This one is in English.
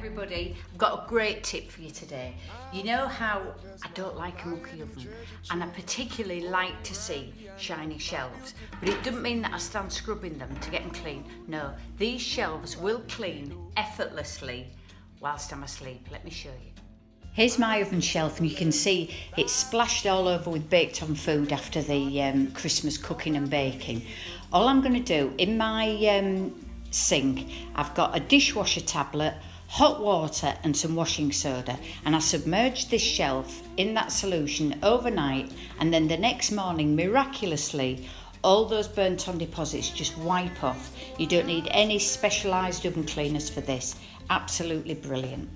everybody, I've got a great tip for you today. You know how I don't like a mucky oven, and I particularly like to see shiny shelves, but it doesn't mean that I stand scrubbing them to get them clean. No, these shelves will clean effortlessly whilst I'm asleep. Let me show you. Here's my oven shelf, and you can see it's splashed all over with baked on food after the Christmas cooking and baking. All I'm going to do, in my sink, I've got a dishwasher tablet, hot water and some washing soda, and I submerged this shelf in that solution overnight, and then the next morning, miraculously, all those burnt on deposits just wipe off. You don't need any specialised oven cleaners for this. Absolutely brilliant.